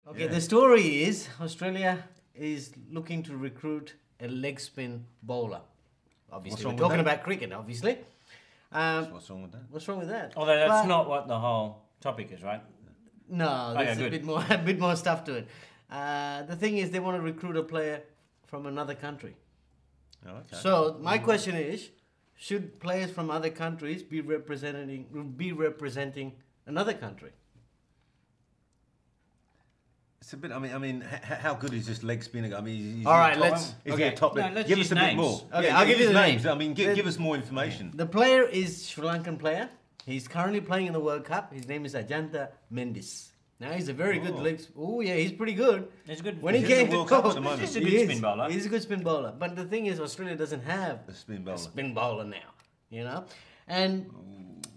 Okay, the story is Australia is looking to recruit a leg spin bowler. Obviously, we're talking about cricket, obviously. What's wrong with that? What's wrong with that? Although that's not what the whole topic is, right? No, there's a bit more stuff to it. The thing is, they want to recruit a player from another country. Oh, okay. So my question is, should players from other countries be representing another country? It's a bit. I mean, how good is this leg spinner? I mean, all right, let's. Okay, give us a bit more. Okay, I'll give you the names. I mean, give us more information. The player is Sri Lankan player. He's currently playing in the World Cup. His name is Ajantha Mendis. Now he's a very good leg. Oh yeah, he's pretty good. He's good. When he came to World he's a good spin bowler. He's a good spin bowler. But the thing is, Australia doesn't have a spin bowler now. You know, and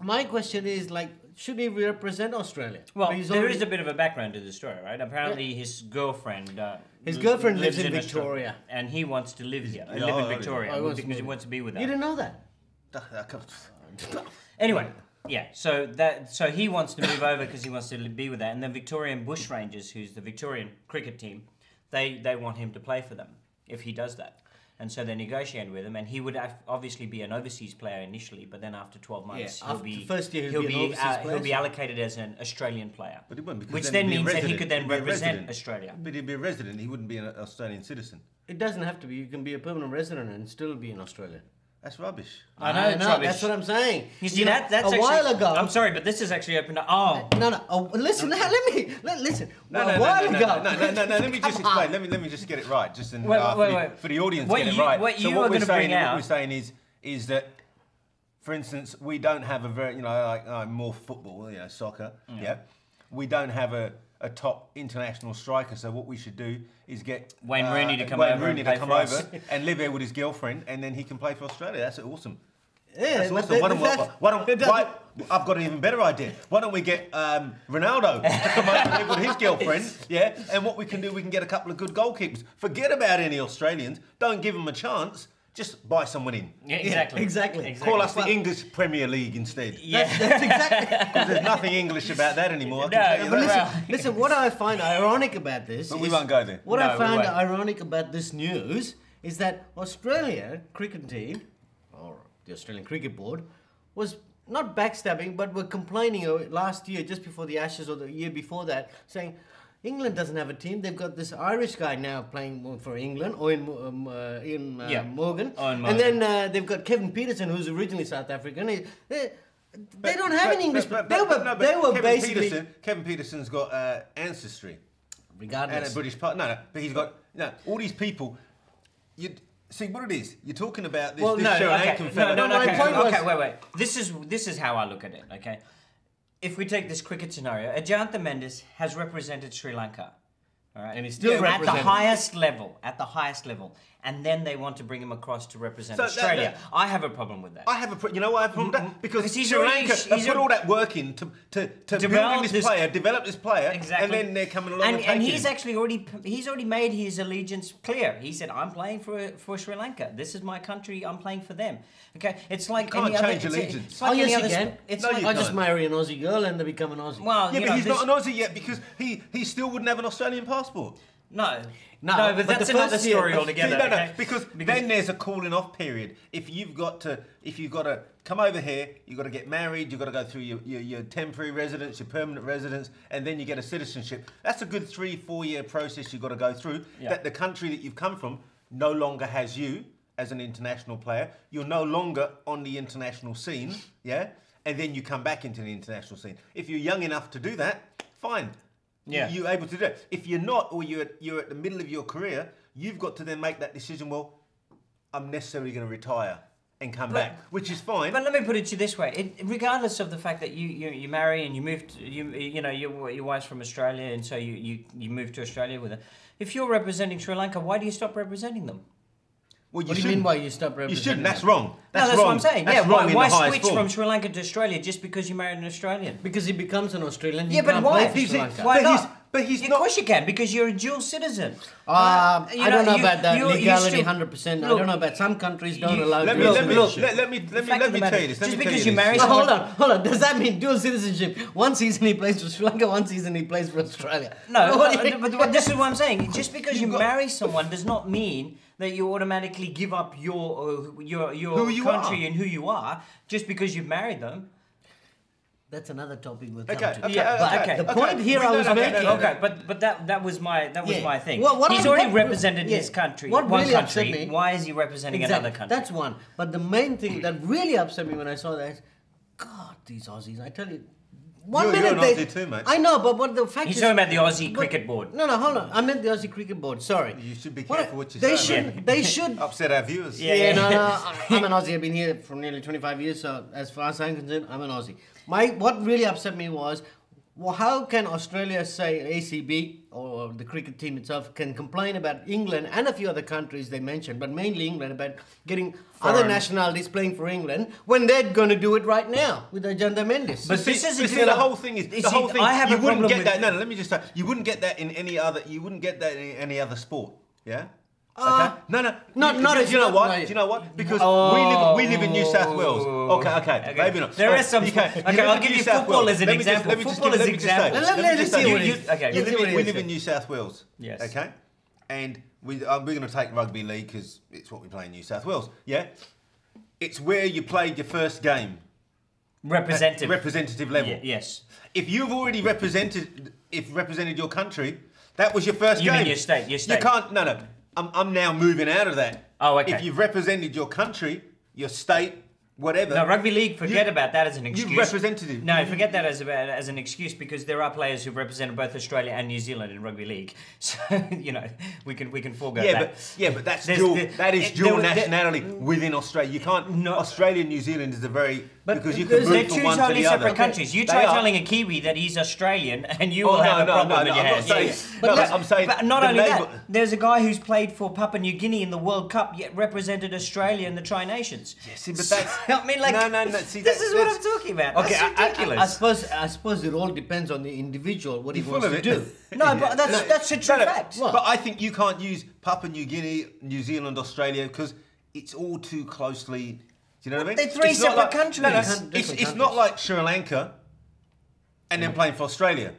my question is like, should he represent Australia? Well, there is a bit of a background to the story, right? Apparently, his girlfriend. Lives in Victoria, and he wants to live here. Live in Victoria because he wants to be with her. You didn't know that? Anyway. Yeah, so he wants to move over because he wants to be with that, and the Victorian Bushrangers, who's the Victorian cricket team, they want him to play for them if he does that, and so they negotiate with him, and he would obviously be an overseas player initially, but then after 12 months, he'll be allocated as an Australian player, but he wouldn't, which then means that he could then represent Australia. But he'd be a resident; he wouldn't be an Australian citizen. It doesn't have to be. You can be a permanent resident and still be in Australia. That's rubbish. I know, it's rubbish. That's what I'm saying. You see, that's actually, while ago. I'm sorry, but this is actually opened up. Listen. Listen. No. Let me just explain. Let me just get it right. Just wait. For the audience, get it right. What we're saying is that, for instance, we don't have a very, more football, soccer. Yeah. We don't have a top international striker, so what we should do is get Wayne Rooney to come over and live here with his girlfriend, and then he can play for Australia. That's awesome. Yeah, that's awesome. I've got an even better idea. Why don't we get Ronaldo to come over and live with his girlfriend? Yeah, and what we can do, we can get a couple of good goalkeepers. Forget about any Australians. Don't give them a chance. Just buy someone in. Yeah, exactly. Call us the English Premier League instead. Yeah, that's exactly. Because there's nothing English about that anymore. Listen, what I find ironic about this. But we won't go there. What I find ironic about this news is that Australia cricket team, or the Australian Cricket Board, was not backstabbing, but were complaining last year, just before the Ashes or the year before that, saying, England doesn't have a team. They've got this Irish guy now playing for England, or Ian Morgan. And then they've got Kevin Peterson, who's originally South African. They don't have an English. Kevin Peterson's got ancestry. Regardless. And a British part. No, but he's got all these people. You see what it is. You're talking about this. Wait. This is how I look at it. Okay. If we take this cricket scenario, Ajantha Mendis has represented Sri Lanka, all right, and he's still at the highest level. And then they want to bring him across to represent Australia. I have a problem with that. You know why I have a problem with that? Because Sri Lanka have put all that work in to develop this player, exactly. And then they're coming along and he's actually already made his allegiance clear. He said, "I'm playing for Sri Lanka. This is my country. I'm playing for them." Okay, it's like you can't change allegiance. It's like any other. It's like I just marry an Aussie girl and they become an Aussie. Well, but he's not an Aussie yet because he still wouldn't have an Australian passport. No, but that's another story altogether. No, because then there's a cooling off period. If you've got to come over here, you've got to get married, you've got to go through your temporary residence, your permanent residence, and then you get a citizenship. That's a good 3-4 year process you've got to go through. Yeah. That the country that you've come from no longer has you as an international player. You're no longer on the international scene, yeah? And then you come back into the international scene. If you're young enough to do that, fine. Yeah. You're able to do it. If you're not, or you're at the middle of your career, you've got to then make that decision, well, I'm necessarily going to retire and come back, which is fine. But let me put it to you this way. Regardless of the fact that you marry and you move to, your wife's from Australia and so you move to Australia with her. If you're representing Sri Lanka, why do you stop representing them? Well, what do you mean by you stop representing? You shouldn't. That's wrong. That's what I'm saying. That's why switch from Sri Lanka to Australia just because you married an Australian? Because he becomes an Australian. Yeah, but why? Why not? But he's Of not. course you can, because you're a dual citizen. I don't know about that you legality, still- 100%. I look, don't know about some countries don't you- allow Let dual me citizenship. tell you this. Let me tell you this. Just because you this. marry No, someone- hold on. Does that mean dual citizenship? One season he plays for Sri Lanka, one season he plays for Australia. No, What do you- but this is what I'm saying. Just because you marry someone does not mean that you automatically give up your Who you country are. and who you are just because you've married them. That's another topic we'll Okay, come to. okay, Yeah, but okay. the point here I was making. Okay, but that was my Yeah. my thing. What He's I- already what- represented yeah. his country, What one really upset country. me- Why is he representing Exactly. another country? That's one. But the main thing that really upset me when I saw that, God, these Aussies, I tell you. You're an Aussie too, mate. I know, but what the fact He's is... talking about the Aussie but- Cricket Board. No, hold on. I meant the Aussie Cricket Board, sorry. You should be What- careful what you they say. should, They should... Upset our viewers. Yeah. Yeah, no, I'm an Aussie. I've been here for nearly 25 years, so as far as I'm concerned, I'm an Aussie. What really upset me was, well, how can Australia say ACB or the cricket team itself can complain about England and a few other countries they mentioned, but mainly England, about getting other Foreign. nationalities playing for England when they're going to do it right now with Ajanta Mendes? But this is But see, the whole thing is You the see, whole thing. I have you a wouldn't problem get with- that. No, let me just say, you wouldn't get that in any other. You wouldn't get that in any other sport. Yeah. Okay. No. not Do if you know not- what? no. Do you know what? Because Oh. we live in New South Wales. Okay. Maybe not. There is some- Okay, okay, live I'll in give New you South football Wales. as an Let me just- example. let me just Football give- as let me just say example. this. Let- Let me let's just see say what this. it is. Okay. Let's see what it We is. live in New South Wales. Yes. Okay. And we're going to take rugby league because it's what we play in New South Wales. Yeah. It's where you played your first game. Representative level. Yes. If you've already represented your country, that was your first You game. mean your state, your state. You can't. No. I'm now moving out of that. Oh, okay. If you've represented your country, your state, whatever. No, rugby league, forget about that as an excuse. You've represented it. No, forget that as an excuse, because there are players who've represented both Australia and New Zealand in rugby league. So, we can forego that. But that's There's dual. the- That is there dual was- there- nationality within Australia. You can't. No. Australia and New Zealand is a very But because you there's- can They're move from two one to totally the other. separate countries. You They try are. telling a Kiwi that he's Australian, and you Oh, will have no, a no, problem no, with no, your I'm hands. not saying- But, no, I'm saying but not the only neighbour- that, there's a guy who's played for Papua New Guinea in the World Cup, yet represented Australia in the Tri-Nations. Yeah, see, but that's. I mean, like, no. See, this is what that's- I'm talking about. Okay, That's ridiculous. I suppose it all depends on the individual, what he You're wants full to of it. do. No, but that's a true fact. Well- But I think you can't use Papua New Guinea, New Zealand, Australia because it's all too closely. Do you know what I mean? They're three It's not separate countries. Different It's countries. not like Sri Lanka and then playing for Australia.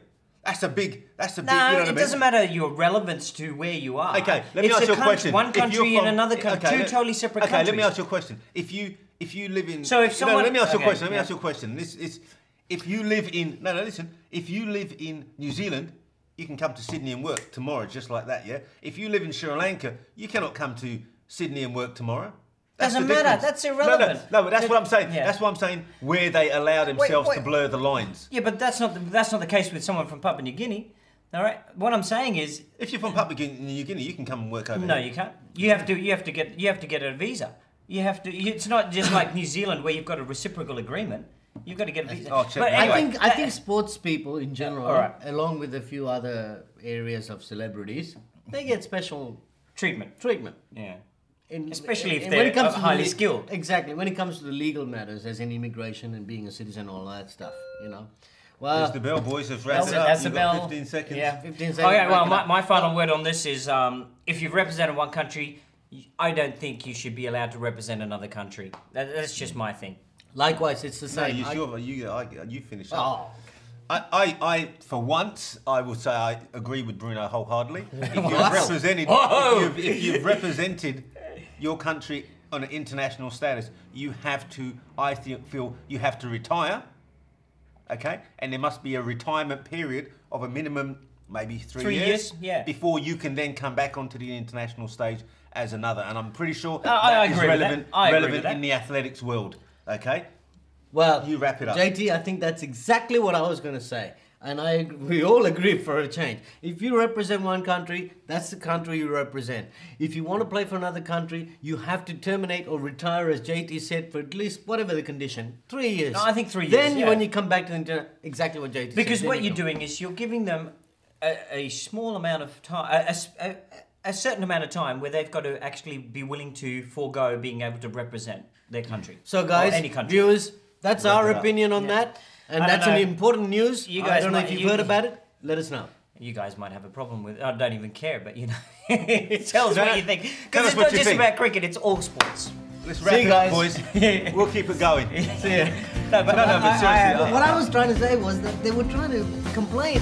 That's a big. No, you know what I it mean? doesn't matter your relevance to where you are. Okay, let me It's ask you a country- question. One If you're country from- and another country, okay, two let- totally separate okay, countries. let me ask you a question. If you live in So if someone- let me ask you a okay, question. Let me yeah. ask you a question. This is if you live in listen. If you live in New Zealand, you can come to Sydney and work tomorrow, just like that. Yeah. If you live in Sri Lanka, you cannot come to Sydney and work tomorrow. That's Doesn't the matter. difference. That's irrelevant. No, but that's what I'm saying. Yeah. That's what I'm saying. Where they allow themselves wait. to blur the lines. Yeah, but that's not the case with someone from Papua New Guinea. All right. What I'm saying is, If you're from Papua New Guinea, you can come and work over no, here. you can't. You have to get a visa. You have to. It's not just like New Zealand where you've got a reciprocal agreement. You've got to get a visa. Oh, check But that. anyway, I think sports people in general, All right. along with a few other areas of celebrities, they get special treatment. treatment. Yeah. In, Especially if when they're it comes to the highly skilled. Exactly. When it comes to the legal matters, as in immigration and being a citizen, all that stuff, Well, There's the bell, boys. Have wrapped it up. That's the You've got bell. 15 seconds. Yeah. 15 seconds. Okay. Well, wrap it up. my final word on this is, if you've represented one country, I don't think you should be allowed to represent another country. That's just my thing. Likewise, it's the No, same. you finish up. Oh, I, for once, I would say I agree with Bruno wholeheartedly. If you've represented, Whoa! if you've represented your country on an international status, you have to. Feel you have to retire. Okay, and there must be a retirement period of a minimum, maybe 3 years, yeah. before you can then come back onto the international stage as another. And I'm pretty sure I that is agree with that. relevant, I agree relevant with that. in the athletics world. Okay. well, You wrap it up. JT, I think that's exactly what I was going to say. And we all agree for a change. If you represent one country, that's the country you represent. If you want to play for another country, you have to terminate or retire, as JT said, for at least whatever the condition, 3 years. No, I think 3 years, Then yeah. when you come back to the exactly what JT said. Because then what you you're go. doing is you're giving them a small amount of time, a certain amount of time where they've got to actually be willing to forego being able to represent their country. So guys, or any country. viewers, that's our it up. opinion on Yeah. that. And I that's don't an know. important news. You I guys don't know might- if you've you- heard about it. Let us know. You guys might have a problem with it. I don't even care, but you know, tell us what you think. Tell Because us it's what not you just think. about cricket, it's all sports. Let's wrap See you it up, guys. boys. We'll keep it going. See ya. No, but No, but seriously. What I was trying to say was that they were trying to complain.